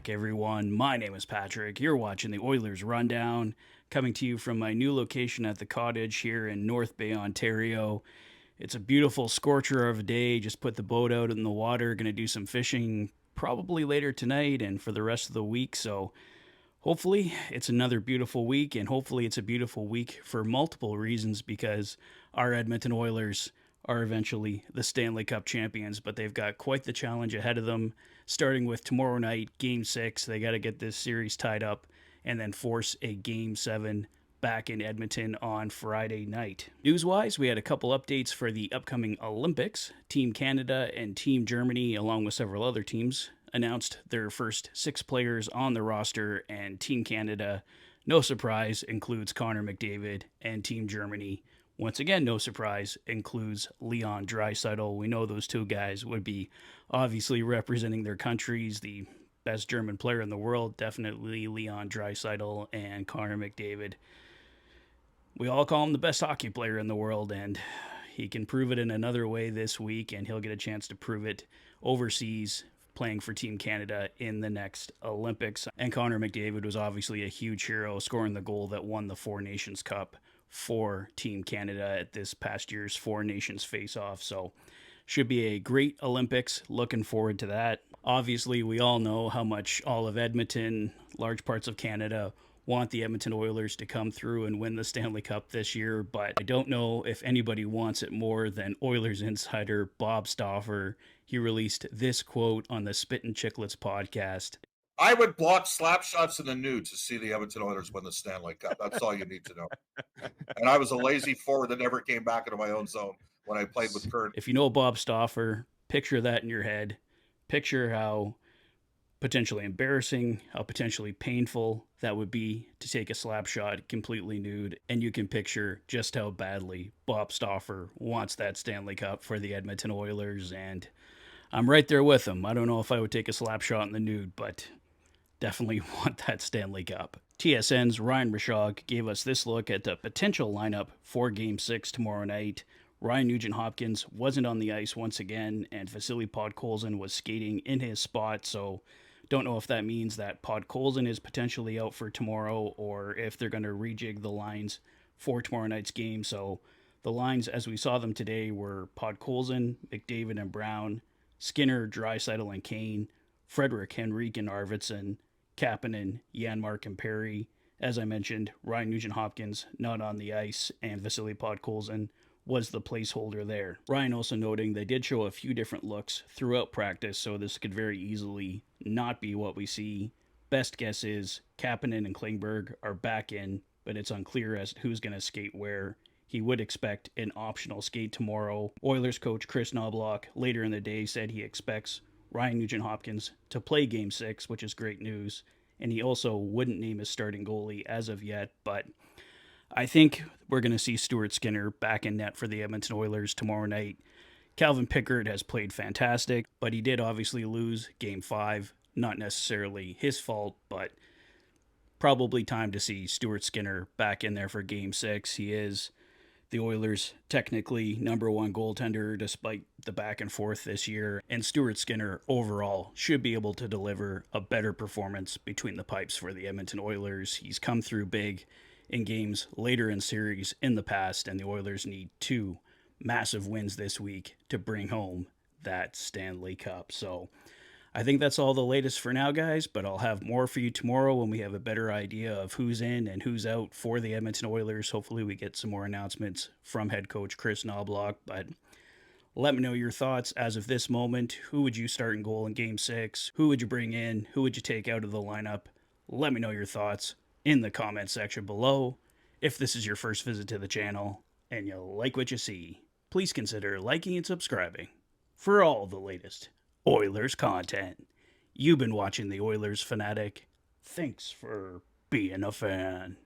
back, everyone. My name is Patrick. You're watching the Oilers Rundown, coming to you from my new location at the cottage here in North Bay, Ontario. It's a beautiful scorcher of a day. Just put the boat out in the water. Going to do some fishing probably later tonight and for the rest of the week. So hopefully it's another beautiful week, and hopefully it's a beautiful week for multiple reasons because our Edmonton Oilers are eventually the Stanley Cup champions, but they've got quite the challenge ahead of them, starting with tomorrow night, Game 6. They got to get this series tied up and then force a Game 7 back in Edmonton on Friday night. News-wise, we had a couple updates for the upcoming Olympics. Team Canada and Team Germany, along with several other teams, announced their first 6 players on the roster, and Team Canada, no surprise, includes Connor McDavid, and Team Germany, once again, no surprise, includes Leon Draisaitl. We know those two guys would be obviously representing their countries. The best German player in the world, definitely Leon Draisaitl and Connor McDavid. We all call him the best hockey player in the world, and he can prove it in another way this week, and he'll get a chance to prove it overseas playing for Team Canada in the next Olympics. And Connor McDavid was obviously a huge hero, scoring the goal that won the Four Nations Cup for Team Canada at this past year's Four Nations face-off. So should be a great Olympics. Looking forward to that. Obviously, we all know how much all of Edmonton, large parts of Canada, want the Edmonton Oilers to come through and win the Stanley Cup this year, but I don't know if anybody wants it more than Oilers insider Bob Stauffer. He released this quote on the Spittin' Chicklets podcast. I would block slap shots in the nude to see the Edmonton Oilers win the Stanley Cup. That's all you need to know. And I was a lazy forward that never came back into my own zone when I played with Kurt. If you know Bob Stauffer, picture that in your head. Picture how potentially embarrassing, how potentially painful that would be to take a slap shot completely nude. And you can picture just how badly Bob Stauffer wants that Stanley Cup for the Edmonton Oilers. And I'm right there with him. I don't know if I would take a slap shot in the nude, but definitely want that Stanley Cup. TSN's Ryan Rishaug gave us this look at the potential lineup for Game 6 tomorrow night. Ryan Nugent-Hopkins wasn't on the ice once again, and Vasily Podkolzin was skating in his spot, so don't know if that means that Podkolzin is potentially out for tomorrow or if they're going to rejig the lines for tomorrow night's game. So the lines as we saw them today were Podkolzin, McDavid and Brown, Skinner, Draisaitl and Kane, Frederick, Henrique and Arvidsson, Kapanen, Janmark and Perry. As I mentioned, Ryan Nugent-Hopkins not on the ice, and Vasily Podkolzin was the placeholder there. Ryan also noting they did show a few different looks throughout practice, so this could very easily not be what we see. Best guess is Kapanen and Klingberg are back in, but it's unclear as to who's going to skate where. He would expect an optional skate tomorrow. Oilers coach Chris Knobloch later in the day said he expects Ryan Nugent-Hopkins to play Game 6, which is great news. And he also wouldn't name his starting goalie as of yet, but I think we're going to see Stuart Skinner back in net for the Edmonton Oilers tomorrow night. Calvin Pickard has played fantastic, but he did obviously lose Game 5. Not necessarily his fault, but probably time to see Stuart Skinner back in there for Game 6. He is the Oilers' technically number one goaltender despite the back and forth this year, and Stuart Skinner overall should be able to deliver a better performance between the pipes for the Edmonton Oilers. He's come through big in games later in series in the past, and the Oilers need 2 massive wins this week to bring home that Stanley Cup. So I think that's all the latest for now, guys, but I'll have more for you tomorrow when we have a better idea of who's in and who's out for the Edmonton Oilers. Hopefully we get some more announcements from head coach Chris Knobloch, but let me know your thoughts as of this moment. Who would you start in goal in Game 6? Who would you bring in? Who would you take out of the lineup? Let me know your thoughts in the comment section below. If this is your first visit to the channel and you like what you see, please consider liking and subscribing for all the latest Oilers content. You've been watching the Oilers Fanatic. Thanks for being a fan.